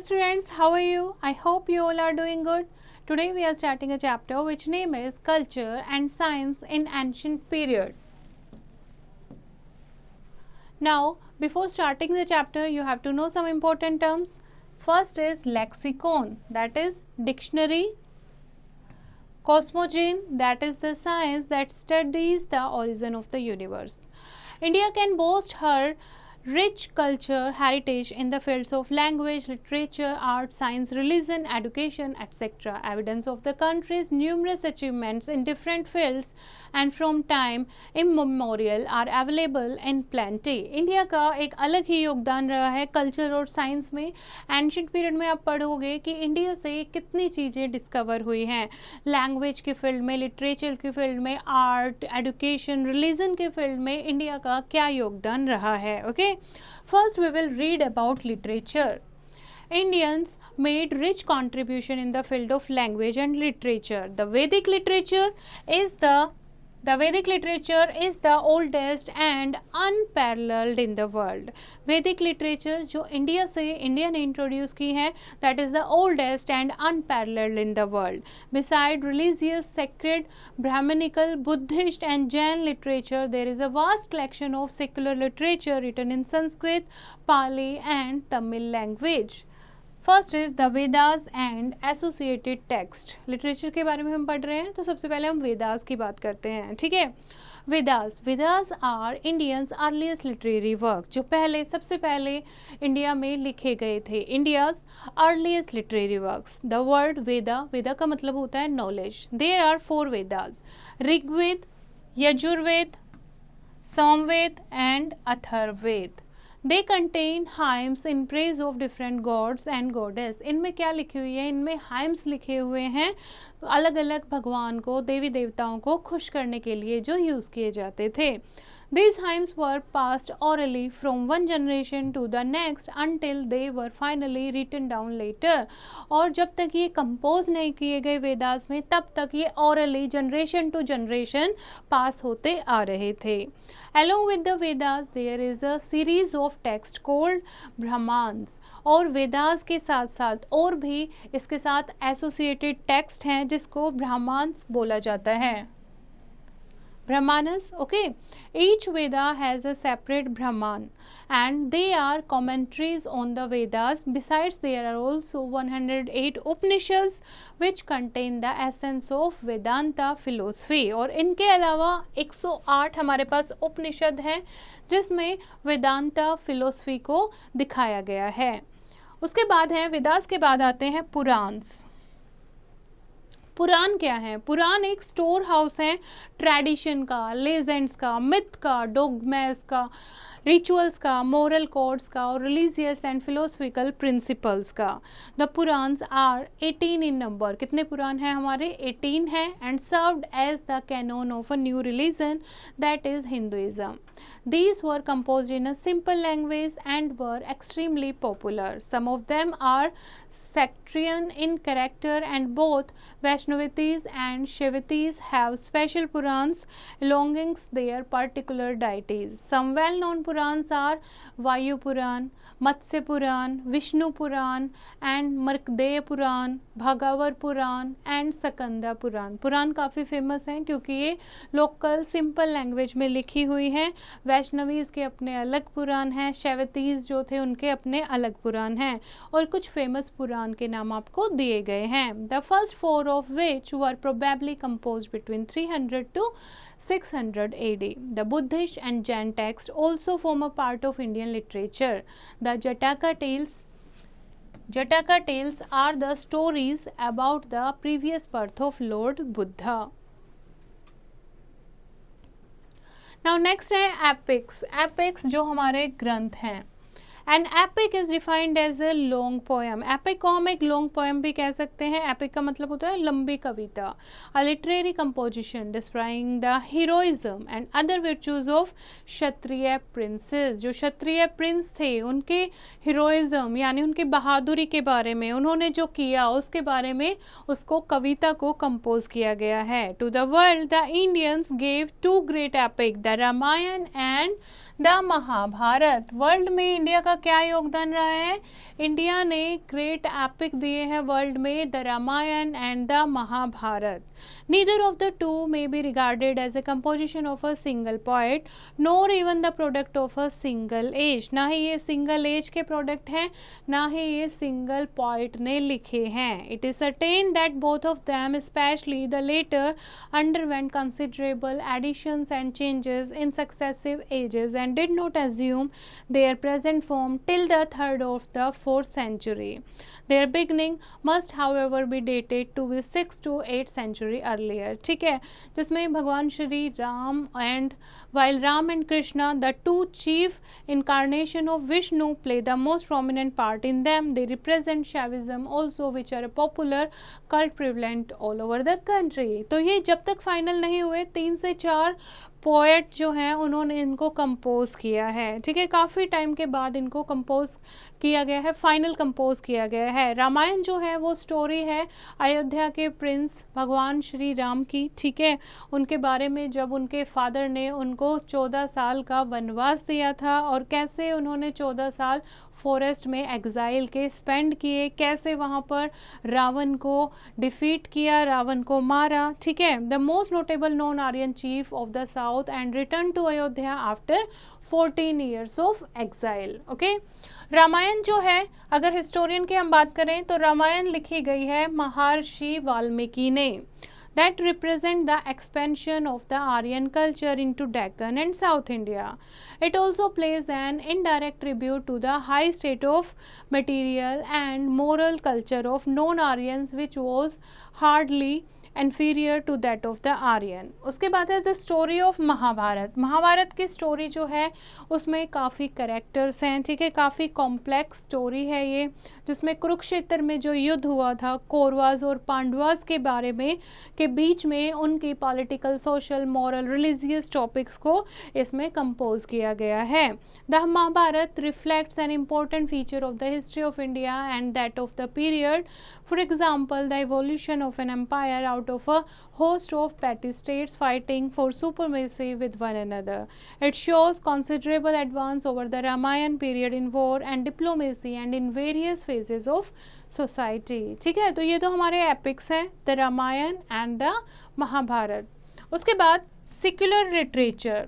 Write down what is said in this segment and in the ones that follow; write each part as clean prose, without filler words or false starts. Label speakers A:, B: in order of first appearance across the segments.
A: students, how are you? I hope you all are doing good. Today we are starting a chapter which name is Culture and Science in Ancient Period. Now, before starting the chapter, you have to know some important terms. First is lexicon, that is dictionary. Cosmogony, that is the science that studies the origin of the universe. India can boast her rich culture heritage in the fields of language, literature, art, science, religion, education, etc. Evidence of the country's numerous achievements in different fields and from time immemorial are available in plenty. India का एक अलग ही योगदान रहा है culture और science में. Ancient period में आप पढ़ोगे कि इंडिया से कितनी चीज़ें डिस्कवर हुई हैं. लैंग्वेज के फील्ड में, लिटरेचर के फील्ड में, आर्ट, एजुकेशन, रिलीजन के फील्ड में इंडिया का क्या योगदान रहा है. Okay, first we will read about literature. Indians made rich contribution in the field of language and literature. The Vedic literature is the oldest and unparalleled in the world. Vedic literature जो India ने introduce की है, that is the oldest and unparalleled in the world. Beside religious, sacred, Brahmanical, Buddhist and Jain literature, there is a vast collection of secular literature written in Sanskrit, Pali and Tamil language. First is the Vedas and associated text. Literature के बारे में हम पढ़ रहे हैं तो सबसे पहले हम वेदास की बात करते हैं. ठीक है, Vedas are Indians earliest literary work, जो सबसे पहले इंडिया में लिखे गए थे. India's earliest literary works. The word Veda का मतलब होता है knowledge. There are 4 Vedas: Rigveda, Yajurveda, Samaveda and Atharvaveda. They contain hymns in praise of different gods and goddess. इनमें क्या लिखी हुई है? इनमें hymns लिखे हुए हैं अलग अलग भगवान को, देवी देवताओं को खुश करने के लिए जो यूज़ किए जाते थे. These hymns were passed orally from one generation to the next until they were finally written down later. और जब तक ये कंपोज नहीं किए गए वेदास में, तब तक ये orally generation to generation pass होते आ रहे थे. Along with the Vedas, there is a series of texts called Brahmans. और वेदास के साथ साथ और भी इसके साथ एसोसिएटेड टेक्स्ट हैं जिसको ब्राह्मण्स बोला जाता है. Brahmanas, okay. Each Veda has a separate Brahman and they are commentaries on the Vedas. Besides, there are also 108 Upanishads which contain the essence of Vedanta philosophy. और इनके अलावा 108 हमारे पास उपनिषद हैं जिसमें वेदांता फिलोसफी को दिखाया गया है. उसके बाद है वेदास के बाद आते हैं पुराण्स. पुराण क्या है? पुराण एक स्टोर हाउस है ट्रेडिशन का, लेजेंड्स का, मिथ का, डोगमेस का, रिचुअल्स का, मोरल कोड्स का और रिलीजियस एंड फिलोसफिकल प्रिंसिपल्स का. The Puranas are 18 in number. कितने पुराण हैं हमारे? 18 हैं. And served as the canon of a new religion that is Hinduism. These were composed in a simple language and were extremely popular. Some of them are sectarian in character and both Vaishnavites and Shaivites have special Purans belonging their particular deities. Some well-known Purans are Vayu Puran, Matsya Puran, Vishnu Puran and Markandeya Puran, Bhagavar Puran and Sakanda Puran. पुराण काफ़ी famous हैं क्योंकि ये local simple language में लिखी हुई हैं. वैष्णवीज के अपने अलग पुराण हैं, शैवतीज जो थे उनके अपने अलग पुराण हैं और कुछ फेमस पुराण के नाम आपको दिए गए हैं. The first 4 of which were probably compose between 300 to 600 AD. The Buddhist and Jain texts also form a part of Indian literature. The Jataka tales are the stories about the previous birth of Lord Buddha. Now next है epics. Epics जो हमारे ग्रंथ हैं. An epic is defined as a long poem. Epic को हम एक long poem भी कह सकते हैं. एपिक का मतलब होता है लंबी कविता. A literary composition describing the heroism and other virtues of Kshatriya princes. जो क्षत्रिय प्रिंस थे उनके हीरोइज्म यानी उनकी बहादुरी के बारे में, उन्होंने जो किया उसके बारे में उसको कविता को कंपोज किया गया है. To the world the Indians gave 2 great epic, the Ramayana and the Mahabharata. World में इंडिया का का क्या योगदान रहा है? इंडिया ने ग्रेट एपिक दिए हैं वर्ल्ड में, the Ramayana and the Mahabharata. Neither of the two may be regarded as a composition of a single poet, nor even the product of a single age. ना ही ये single age के product हैं, ना ही ये single poet ने लिखे हैं. It is certain that both of them, especially the later, underwent considerable additions and changes in successive ages and did not assume their present form till the 3rd of the 4th century. Their beginning must, however, be dated to the 6th to 8th century earlier. ठीक है, जिसमें भगवान Shri Ram and while Ram and Krishna, the two chief incarnation of Vishnu, play the most prominent part in them. They represent Shaivism also, which are a popular cult prevalent all over the country. तो ये जब तक final नहीं हुए 3 से 4 poet जो हैं उन्होंने इनको कंपोज किया है. ठीक है, काफ़ी टाइम के बाद इनको कंपोज किया गया है, फाइनल कंपोज किया गया है. रामायण जो है वो स्टोरी है अयोध्या के प्रिंस भगवान श्री राम की. ठीक है, उनके बारे में जब उनके फादर ने उनको 14 साल का वनवास दिया था और कैसे उन्होंने 14 साल फॉरेस्ट में एग्जाइल के स्पेंड किए, कैसे वहाँ पर रावण को डिफीट किया, रावण को मारा. ठीक है, the most notable non Aryan chief of the south and return to Ayodhya after 14 years of exile. Okay, Ramayana जो है अगर हिस्टोरियन की हम बात करें तो रामायण लिखी गई है महर्षि वाल्मीकि ने. That represent the expansion of the Aryan culture into Deccan and South India. It also plays an indirect tribute to the high state of material and moral culture of non-Aryans, which was hardly inferior to that of the Aryan. उसके बाद है the story of Mahabharata. Mahabharata की story जो है उसमें काफ़ी characters हैं. ठीक है, काफ़ी कॉम्प्लेक्स स्टोरी है ये, जिसमें कुरुक्षेत्र में जो युद्ध हुआ था कौरवास और पांडवास के बारे में के बीच में उनकी political, social, moral, religious topics को इसमें कंपोज किया गया है. The Mahabharata reflects an important feature of the history of India and that of the period. For example, the evolution of an empire out of a host of petty states fighting for supremacy with one another. It shows considerable advance over the Ramayan period in war and diplomacy and in various phases of society. ठीक है, तो ये तो हमारे epics हैं, the Ramayana and the Mahabharata. उसके बाद secular literature.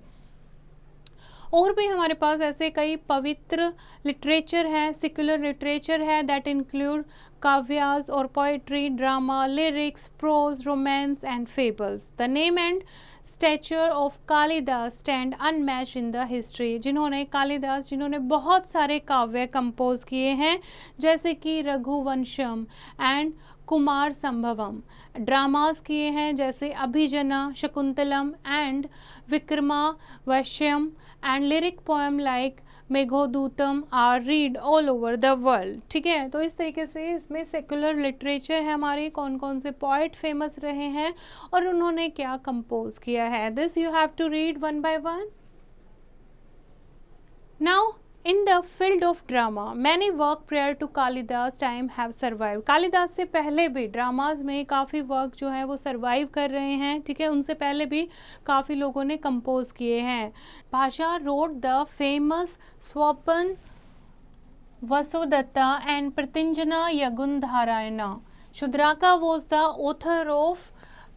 A: और भी हमारे पास ऐसे कई पवित्र लिटरेचर है, सेक्युलर लिटरेचर है, दैट इंक्लूड काव्यास और poetry, drama, lyrics, prose, romance and fables. The name and stature of Kalidasa stand unmatched in the history. Kalidasa जिन्होंने बहुत सारे काव्य कंपोज किए हैं, जैसे कि Raghuvamsham and Kumarasambhavam. Dramas किए हैं जैसे Abhijnana, Shakuntalam and Vikramorvashiyam, and lyric poem like Meghadutam are read all over the world. ठीक है, तो इस तरीके से इसमें सेक्युलर लिटरेचर है हमारे, कौन कौन से पोएट फेमस रहे हैं और उन्होंने क्या कंपोज किया है. This you have to read one by one. Now in the field of drama, many work prior to Kalidas time have survived. Kalidas से पहले भी ड्रामाज में काफ़ी वर्क जो है वो सर्वाइव कर रहे हैं. ठीक है, उनसे पहले भी काफ़ी लोगों ने कंपोज किए हैं. Bhasa wrote the famous Swapnavasavadatta and Pratijna Yaugandharayana. Shudraka was the author of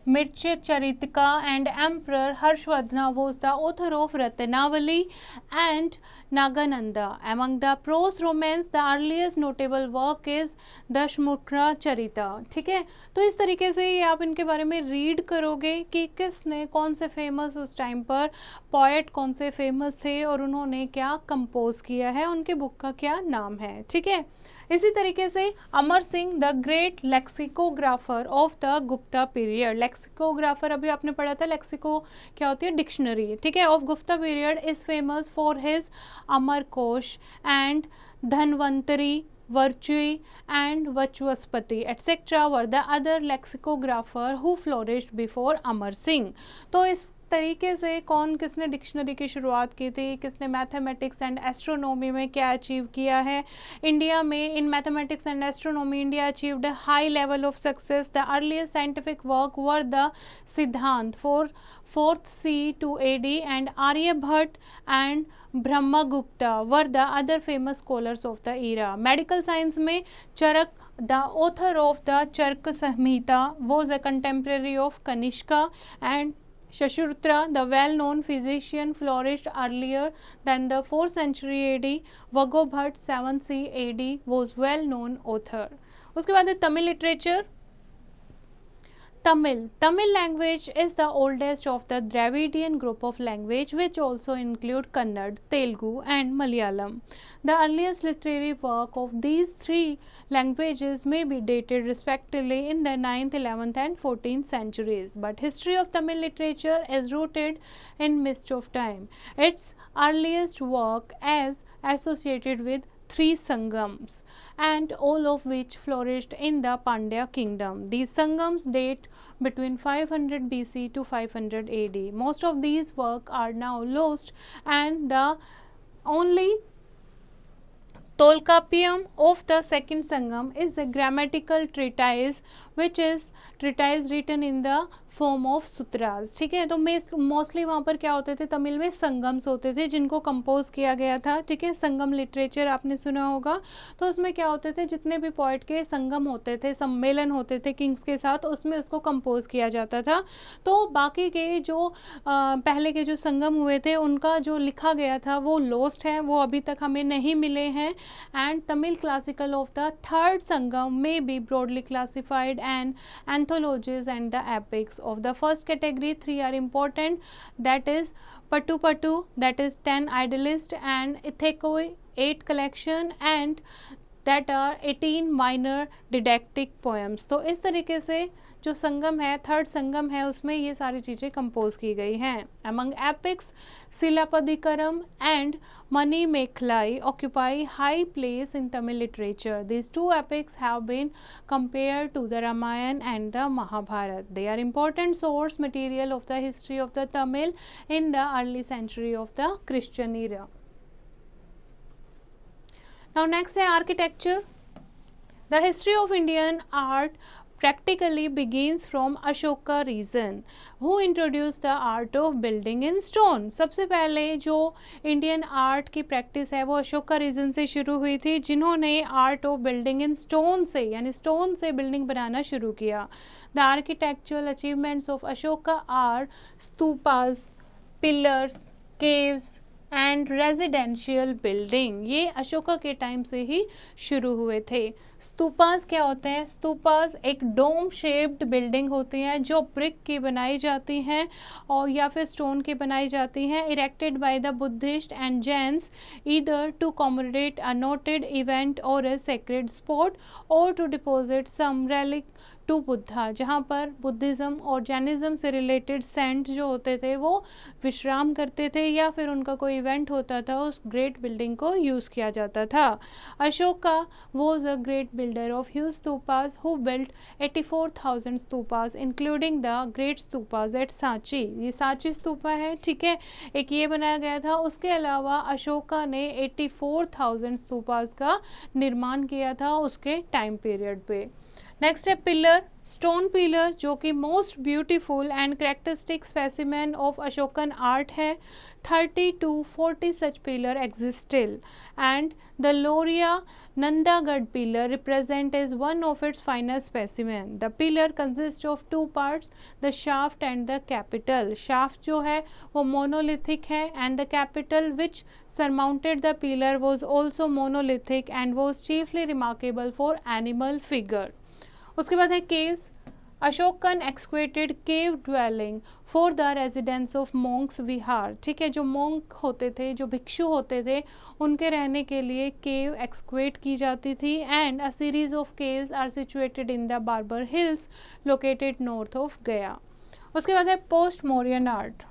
A: Mirchacharitika and Emperor Harshvardhana was the author of Ratnavali and Nagananda. Among the prose romance, the earliest notable work is दशमुखा चरिता. ठीक है, तो इस तरीके से ये आप इनके बारे में रीड करोगे कि किसने, कौन से फेमस उस टाइम पर पोएट कौन से फेमस थे और उन्होंने क्या कंपोज किया है, उनके बुक का क्या नाम है. ठीक है, इसी तरीके से Amar Singh the great lexicographer of the Gupta period. Lexicographer अभी आपने पढ़ा था, लेक्सिको क्या होती है, डिक्शनरी. ठीक है, of Gupta period is famous for his Amar Kosh and Dhanvantari, Virtue and Vachaspati etc. were the other lexicographer who flourished before Amar Singh. तो इस तरीके से किसने डिक्शनरी की शुरुआत की थी, किसने मैथमेटिक्स एंड एस्ट्रोनॉमी में क्या अचीव किया है। इंडिया में in mathematics and astronomy India achieved a high level of success. The earliest scientific work were the सिद्धांत for 4th C to AD and Aryabhat and Brahmagupta were the other famous scholars of the era. Medical science में चरक, the author of the Charaka Samhita, was a contemporary of Kanishka, and Shashutra, the well-known physician, flourished earlier than the 4th century AD. Vago-Bhatt 7th C AD was well-known author. उसके बाद है Tamil literature. Tamil language is the oldest of the Dravidian group of language, which also include Kannada, Telugu and Malayalam. The earliest literary work of these three languages may be dated respectively in the 9th, 11th and 14th centuries, but history of Tamil literature is rooted in mist of time. Its earliest work is associated with 3 Sangams, and all of which flourished in the Pandya kingdom. These Sangams date between 500 BC to 500 AD. Most of these works are now lost, and the only Tolkappiyam of the second Sangam is a grammatical treatise, which is treatise written in the form of sutras. ठीक है, तो mostly वहाँ पर क्या होते थे, तमिल में संगम्स होते थे जिनको कंपोज किया गया था। ठीक है, संगम लिटरेचर आपने सुना होगा। तो उसमें क्या होते थे, जितने भी पोइट के संगम होते थे, सम्मेलन होते थे किंग्स के साथ, उसमें उसको कंपोज किया जाता था। तो बाकी के जो पहले के जो संगम हुए थे उनका जो लिखा गया था वो लोस्ट है, वो अभी तक हमें नहीं मिले हैं। And Tamil classical of the third Sangam में be broadly classified and anthologies and the epics of the first category. 3 are important, that is Pattu Pattu, that is 10 Idyllists, and Ithekoi 8 collection, and that are 18 minor didactic poems. तो इस तरीके से जो संगम है, third संगम है, उसमें ये सारी चीज़ें कंपोज की गई हैं। Among epics, Silappadikaram and Mani Mekhlai occupy high place in Tamil literature. These 2 epics have been compared to the Ramayana and the Mahabharata. They are important source material of the history of the Tamil in the early century of the Christian era. Now next है architecture. The history of Indian art practically begins from Ashoka region, who introduced the art of building in stone. सबसे पहले जो Indian art की practice है वो Ashoka reason से शुरू हुई थी, जिन्होंने art of building in stone से, यानी स्टोन से बिल्डिंग बनाना शुरू किया। The architectural achievements of Ashoka are stupas, pillars, caves and residential building. ये अशोका के टाइम से ही शुरू हुए थे। स्तूपास क्या होते हैं? स्तूपास एक डोम शेप्ड बिल्डिंग होती हैं जो ब्रिक की बनाई जाती हैं और या फिर स्टोन की बनाई जाती हैं, erected by the Buddhist and Jains either to commemorate a noted event or a sacred spot or to deposit some relic to Buddha, जहाँ पर बुद्धिज़्म और जैनिज़्म से रिलेटेड सेंट जो होते थे वो विश्राम करते थे या फिर उनका कोई इवेंट होता था, उस ग्रेट बिल्डिंग को यूज़ किया जाता था। Ashoka was a great builder of huge stupas who built 84,000 stupas including the great stupas at Sanchi. ये सांची स्तूपा है, ठीक है, एक ये बनाया गया था। उसके अलावा अशोका ने 84,000 स्तूपास का निर्माण किया था उसके टाइम पीरियड पे। नेक्स्ट है पिलर, स्टोन पिलर, जो कि most beautiful and characteristic specimen of Ashokan art है। 30 to 40 such pillar exist still and the Lauriya Nandangarh pillar represent is one of its finest specimen. The pillar consist of 2 parts, the shaft and the capital. Shaft जो है वो monolithic है and the capital which surmounted the pillar was also monolithic and was chiefly remarkable for animal figure. उसके बाद है caves. Ashokan excavated cave dwelling for the residence of monks vihara. ठीक है, जो मोंक होते थे, जो भिक्षु होते थे, उनके रहने के लिए केव एक्सक्वेट की जाती थी and a series of caves are situated in the Barabar hills located north of Gaya. उसके बाद है post Mauryan art.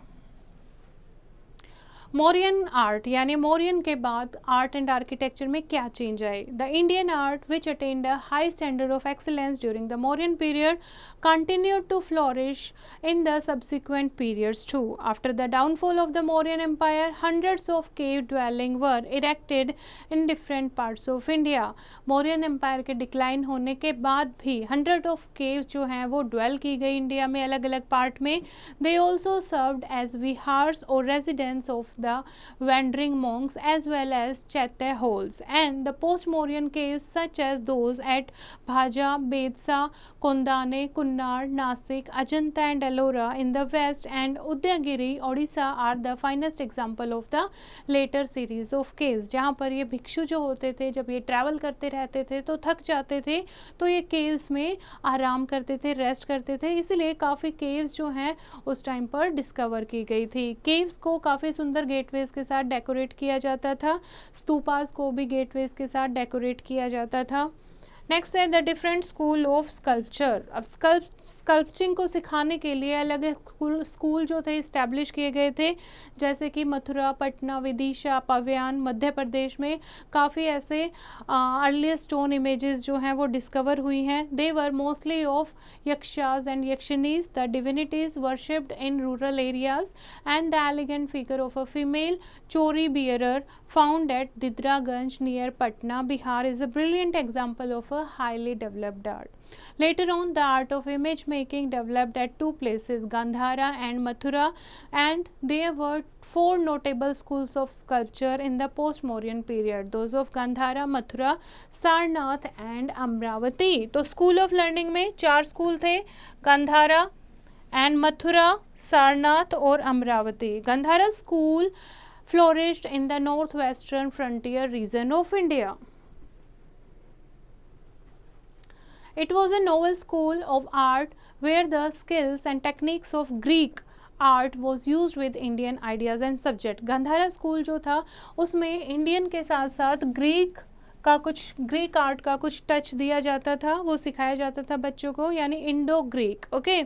A: Mauryan art यानी मौर्यन के बाद आर्ट एंड आर्किटेक्चर में क्या चेंज आए? The Indian art which attend a high standard of excellence during the Mauryan period continued to flourish in the subsequent periods too. After the downfall of the Mauryan Empire, hundreds of cave dwellings were erected in different parts of India. Mauryan Empire के decline होने के बाद भी 100 of caves जो हैं वो dwell की गई इंडिया में अलग अलग पार्ट में. They also served as vihars or residence of the wandering monks as well as chaitya halls. And the post-Mauryan caves such as those at Bhaja, Bedsa, Kondane, Kunnar, Nasik, Ajanta and Ellora in the west and Udayagiri, Odisha are the finest example of the later series of caves. जहाँ पर ये भिक्षु जो होते थे जब ये travel करते रहते थे तो थक जाते थे तो ये केव्स में आराम करते थे, रेस्ट करते थे, इसीलिए काफ़ी केव्स जो हैं उस टाइम पर डिस्कवर की गई थी. केव्स को काफ़ी सुंदर गेटवेज के साथ डेकोरेट किया जाता था, स्तूपास को भी गेटवेज के साथ डेकोरेट किया जाता था. नेक्स्ट है the different school of sculpture. अब स्कल्पचिंग को सिखाने के लिए अलग स्कूल जो थे इस्टेब्लिश किए गए थे, जैसे कि मथुरा, पटना, विदिशा, पव्यान, मध्य प्रदेश में काफ़ी ऐसे अर्लीस्ट स्टोन इमेजेस जो हैं वो डिस्कवर हुई हैं. They were mostly of yakshas and yakshinis. The divinities worshipped in rural areas and the elegant figure of a female chauri bearer found at Didraganj near Patna, Bihar is a brilliant example of a highly developed art. Later on, the art of image making developed at two places, Gandhara and Mathura, and there were four notable schools of sculpture in the post-Mauryan period, those of Gandhara, Mathura, Sarnath and Amravati. तो school of learning में 4 school थे, Gandhara and Mathura, Sarnath और Amravati. Gandhara school flourished in the northwestern frontier region of India. It was a novel school of art where the skills and techniques of Greek art was used with Indian ideas and subject. Gandhara school जो था उसमें Indian के साथ साथ Greek art का कुछ touch दिया जाता था, वो सिखाया जाता था बच्चों को, यानी इंडो ग्रीक. ओके,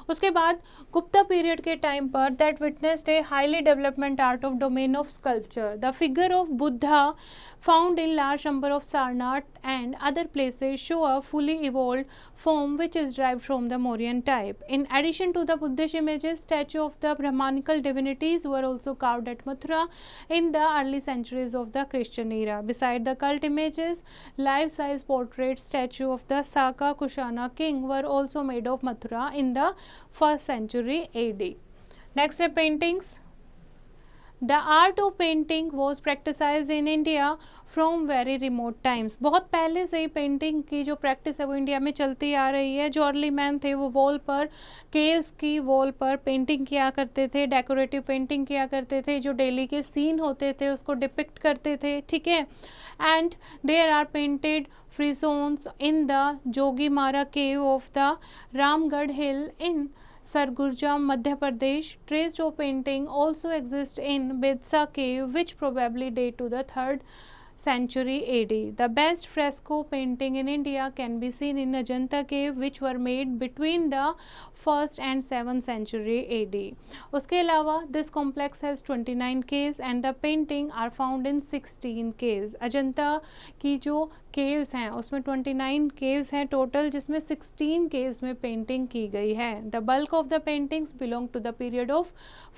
A: उसके बाद गुप्ता पीरियड के टाइम पर that witnessed a highly development art of domain of sculpture. The figure of Buddha found in large number of Sarnath and other places show a fully evolved form which is derived from the Mauryan type. In addition to the Buddhist images, statues of the Brahmanical divinities were also carved at Mathura in the early centuries of the Christian era. Beside the cult images, life-size portrait statue of the Saka Kushana king were also made of Mathura in the 1st century AD. Next है paintings. The art of painting was practiced in India from very remote times. बहुत पहले से ही painting की जो practice है वो India में चलती आ रही है. जो अर्ली मैन थे वो वॉल पर, केव्स की वॉल पर पेंटिंग किया करते थे, डेकोरेटिव पेंटिंग किया करते थे, जो डेली के सीन होते थे उसको डिपिक्ट करते थे. ठीक है, and there are painted frescoes in the Jogimara cave of the Ramgarh hill in Sargurja, Madhya Pradesh. Traces of painting also exist in Bedsa cave, which probably date to the 3rd century AD. The best fresco painting in India can be seen in Ajanta cave, which were made between the 1st and 7th century AD. उसके अलावा this complex has 29 caves and the painting are found in 16 caves. Ajanta की जो caves हैं उसमें 29 caves हैं total, जिसमें 16 caves में painting की गई है. The bulk of the paintings belong to the period of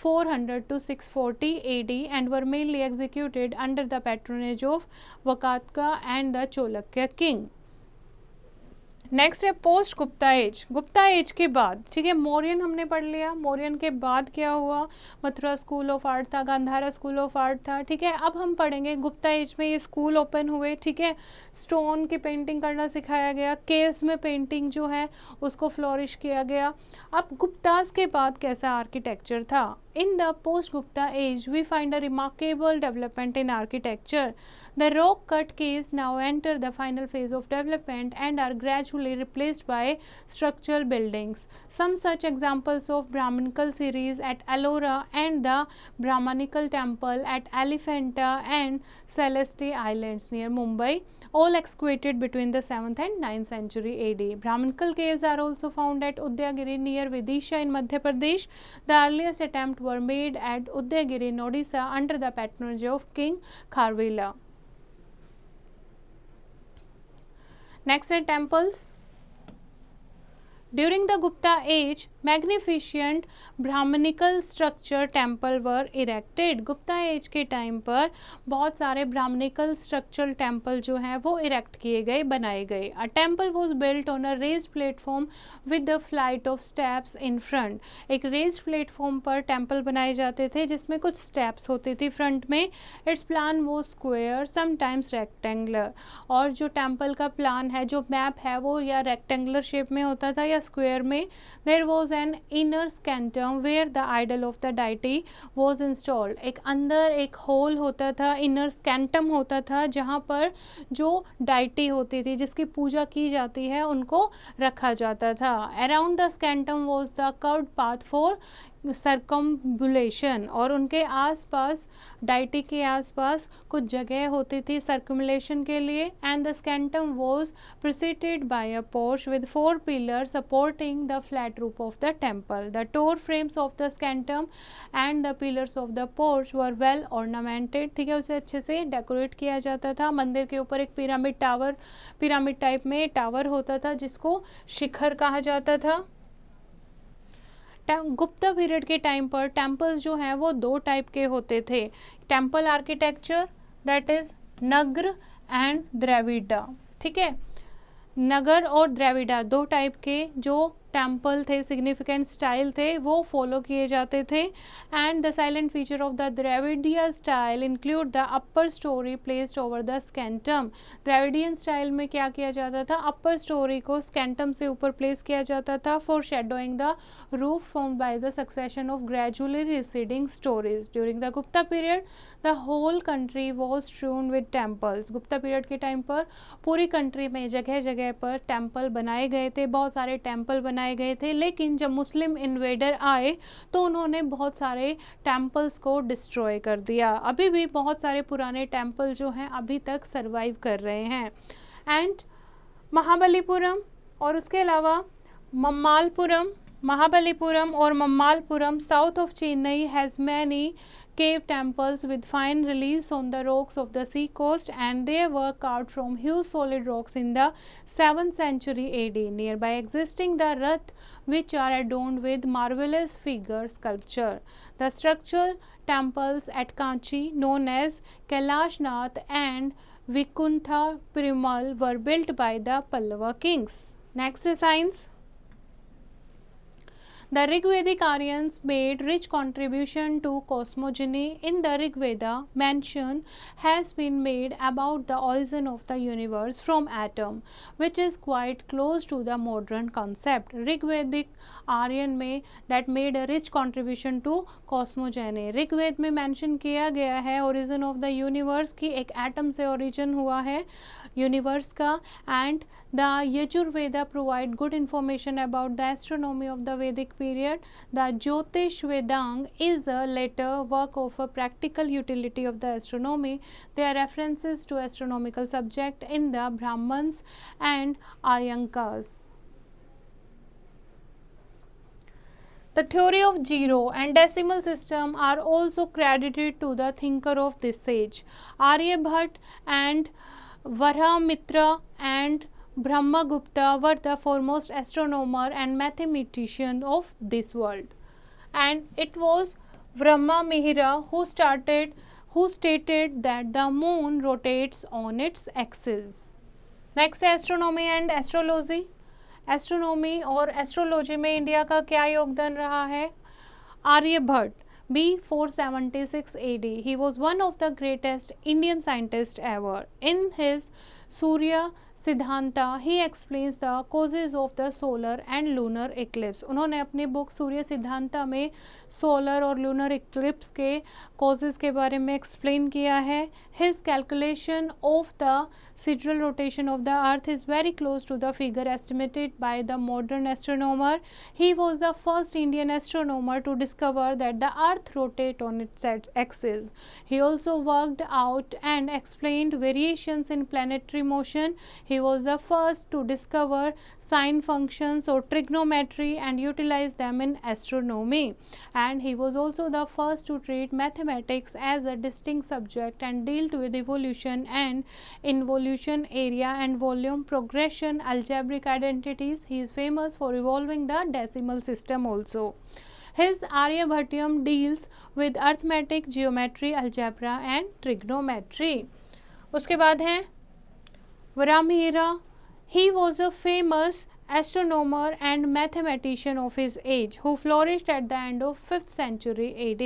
A: 400 to 640 AD and were mainly executed under the patronage of Vakatka and the Cholukya king. Next है post Gupta age. Gupta age के बाद, ठीक है, मौर्यन हमने पढ़ लिया. मौर्यन के बाद क्या हुआ? मथुरा स्कूल ऑफ आर्ट था, गांधारा स्कूल ऑफ आर्ट था. ठीक है, अब हम पढ़ेंगे गुप्ता एज में ये स्कूल ओपन हुए. ठीक है, स्टोन की पेंटिंग करना सिखाया गया, केव्स में पेंटिंग जो है उसको फ्लोरिश किया गया. अब गुप्तास के बाद कैसा आर्किटेक्चर था? In the post-Gupta age, we find a remarkable development in architecture. The rock-cut caves now enter the final phase of development and are gradually replaced by structural buildings. Some such examples of Brahmanical series at Ellora and the Brahmanical temple at Elephanta and Celeste Islands near Mumbai, all excavated between the 7th and 9th century AD. Brahmanical caves are also found at Udayagiri near Vidisha in Madhya Pradesh. The earliest attempt were made at Udayagiri in Odisha under the patronage of King Kharvela. Next are temples. During the Gupta age, magnificent Brahmanical structure temple were erected. Gupta age के time पर बहुत सारे Brahminical structural temple जो हैं वो erect किए गए, बनाए गए. A temple was built on a raised platform with the flight of steps in front. एक रेज्ड प्लेटफॉर्म पर टेम्पल बनाए जाते थे जिसमें कुछ स्टेप्स होती थी फ्रंट में. इट्स प्लान वो स्क्वेयर, समटाइम्स रेक्टेंगुलर. और जो टेम्पल का प्लान है, जो मैप है, वो या रेक्टेंगुलर शेप में होता था या स्क्वायर में. There was an inner sanctum where the idol of the deity was installed. एक अंदर एक होल होता था, इनर स्कैंटम होता था, जहाँ पर जो डाइटी होती थी, जिसकी पूजा की जाती है, उनको रखा जाता था. Around the sanctum was the curved path for circumambulation. और उनके आसपास, डाइटी के आसपास कुछ जगह होती थी सर्कुमुलेशन के लिए. And the sanctum was preceded by a porch with 4 pillars supporting the flat roof of the temple. The door frames of the sanctum and the pillars of the porch were well ornamented. ठीक है, उसे अच्छे से decorate किया जाता था. मंदिर के ऊपर एक पिरामिड टावर, पिरामिड टाइप में टावर होता था जिसको शिखर कहा जाता था. गुप्ता पीरियड के टाइम पर टेम्पल्स जो हैं वो 2 टाइप के होते थे. Temple architecture, that is Nagar and Dravida. ठीक है, नगर और द्रविड़ा 2 टाइप के जो टेम्पल थे, सिग्निफिकेंट स्टाइल थे, वो फॉलो किए जाते थे. And the salient feature of the Dravidian style include the upper storey placed over the sanctum. Dravidian style में क्या किया जाता था, अपर स्टोरी को स्कैंटम से ऊपर प्लेस किया जाता था for shadowing the roof formed by the succession of gradually receding storeys. During the Gupta period the whole country was strewn with temples. Gupta period के टाइम पर पूरी कंट्री में जगह जगह पर टेम्पल बनाए गए थे, बहुत सारे टेम्पल बनाए गए थे. लेकिन जब मुस्लिम इन्वेडर आए तो उन्होंने बहुत सारे टेम्पल्स को डिस्ट्रॉय कर दिया. अभी भी बहुत सारे पुराने टेम्पल जो हैं अभी तक सरवाइव कर रहे हैं. एंड महाबलीपुरम और उसके अलावा मम्मालपुरम, महाबलीपुरम और Mamallapuram south of Chennai has many cave temples with fine reliefs on the rocks of the sea coast, and they were carved from huge solid rocks in the 7th century AD. Nearby existing the Rath, which are adorned with marvelous figure sculpture. The structural temples at Kanchi, known as Kailashnath and Vaikuntha Perumal, were built by the Pallava kings. Next is science. The Rigvedic Aryans made rich contribution to cosmogony. In the Rig Veda, mention has been made about the origin of the universe from atom, which is quite close to the modern concept. Rigvedic Aryan में that made a rich contribution to cosmogony. Rigveda में mention किया गया है origin of the universe की एक atom से origin हुआ है universe का. And the Yajurveda provide good information about the astronomy of the Vedic period. The Jyotish Vedang is a later work of a practical utility of the astronomy. They are references to astronomical subject in the Brahmans and Aryankas. The theory of zero and decimal system are also credited to the thinker of this age. Aryabhat and Varahamitra and Brahmagupta were the foremost astronomer and mathematician of this world. And it was Brahmamihira who stated that the moon rotates on its axis. Next है astronomy and astrology. Astronomy और astrology में India का क्या योगदान रहा है? Aryabhata, B 476 AD. He was one of the greatest Indian scientists ever. In his Surya Siddhanta he explains the causes of the solar and lunar Eclipse. उन्होंने अपनी बुक सूर्य सिद्धांता में सोलर और लूनर इक्लिप्स के कॉजेज के बारे में एक्सप्लेन किया है. His calculation of the sidereal rotation of the earth is very close to the figure estimated by the modern astronomer. He was the first Indian astronomer to discover that the earth rotate on its axis. He also worked out and explained variations in planetary motion. He was the first to discover sine functions or trigonometry and utilize them in astronomy. And he was also the first to treat mathematics as a distinct subject and dealt with evolution and involution, area and volume, progression, algebraic identities. He is famous for evolving the decimal system also. His Aryabhatiam deals with arithmetic, geometry, algebra and trigonometry. उसके बाद है Varamihira. He was a famous astronomer and mathematician of his age who flourished at the end of 5th century AD,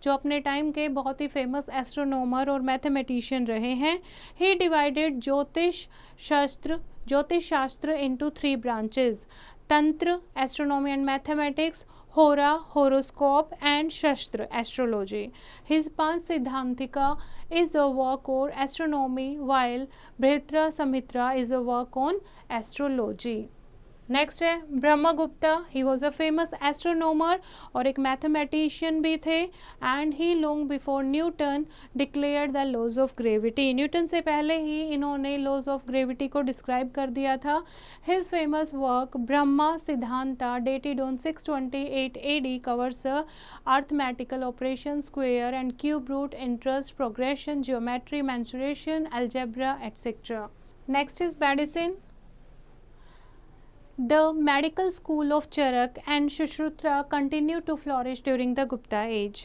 A: जो अपने time के बहुत ही famous astronomer और mathematician रहे हैं. He divided ज्योतिष शास्त्र into 3 branches: तंत्र, astronomy and mathematics, Hora, horoscope and Shastra, astrology. His Panch Siddhantika is a work on astronomy, while Brihatra Samhita is a work on astrology. Next है Brahmagupta. He was a famous astronomer और एक mathematician भी थे. And he long before Newton declared the laws of gravity. Newton से पहले ही इन्होंने laws of gravity को डिस्क्राइब कर दिया था. His famous work Brahma Siddhanta dated on 628 AD covers arithmetical operation, square and cube root, interest, progression, geometry, mensuration, algebra etcetera. Next is medicine. The medical school of Charak and Sushruta continued to flourish during the Gupta age.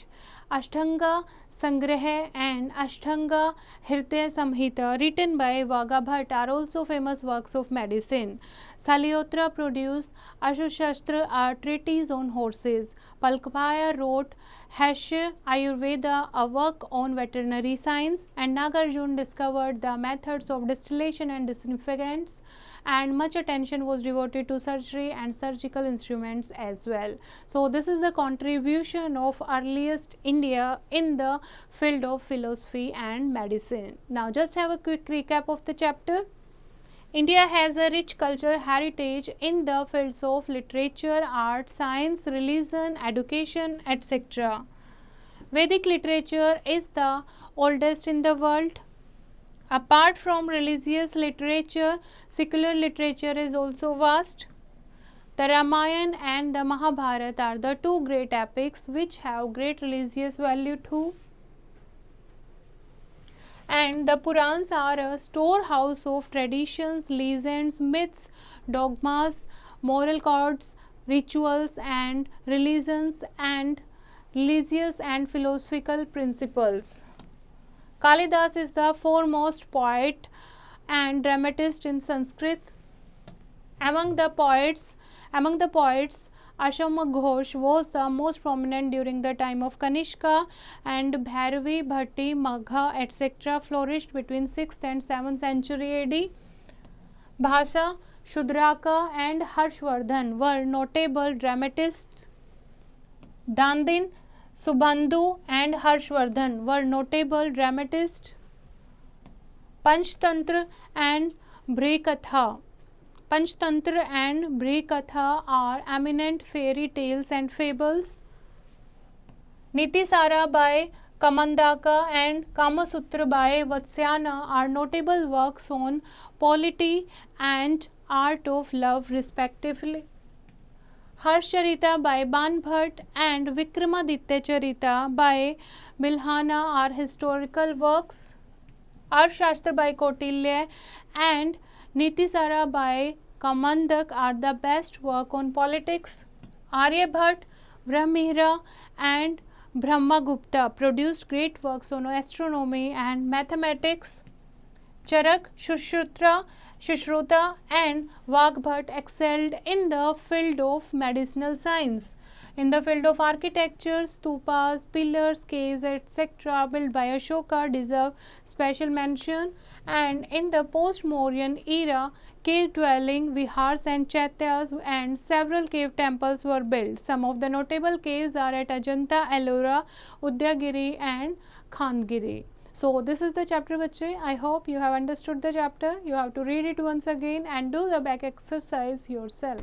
A: Ashtanga Sangraha and Ashtanga Hridaya Samhita, written by Vagabhat, are also famous works of medicine. Saliotra produced Ashashastra, a treatise on horses. Palkapaya wrote Hashya Ayurveda, a work on veterinary science, and Nagarjuna discovered the methods of distillation and disinfectants, and much attention was devoted to surgery and surgical instruments as well. So this is the contribution of earliest India in the field of philosophy and medicine. Now just have a quick recap of the chapter. India has a rich cultural heritage in the fields of literature, art, science, religion, education, etc. Vedic literature is the oldest in the world. Apart from religious literature, secular literature is also vast. The Ramayana and the Mahabharata are the 2 great epics which have great religious value too. And the Purans are a storehouse of traditions, legends, myths, dogmas, moral codes, rituals and religions and religious and philosophical principles. Kalidas is the foremost poet and dramatist in Sanskrit. Among the poets, Ashama Ghosh was the most prominent during the time of Kanishka, and Bhairavi, Bhatti, Magha, etc. flourished between 6th and 7th century AD. Bhasa, Shudraka and Harshvardhan were notable dramatists. Dandin, Subandhu and Harshvardhan were notable dramatists. Panchtantra and Brihakatha are eminent fairy tales and fables. Nitisara by Kamandaka and Kamasutra by Vatsyana are notable works on polity and art of love respectively. Harshcharita by Banbhat and Vikramaditya Charita by Bilhana are historical works. Arthashastra by Kautilya and Nitisara by Kamandak are the best work on politics. Aryabhat, Brahmihira and Brahmagupta produced great works on astronomy and mathematics. Charak, Sushruta and Vagbhat excelled in the field of medicinal science. In the field of architecture, stupas, pillars, caves, etc. built by Ashoka deserve special mention. And in the post-Mauryan era, cave dwelling, vihars and chaityas and several cave temples were built. Some of the notable caves are at Ajanta, Ellora, Udayagiri and Khandgiri. So this is the chapter bachche. I hope you have understood the chapter. You have to read it once again and do the back exercise yourself.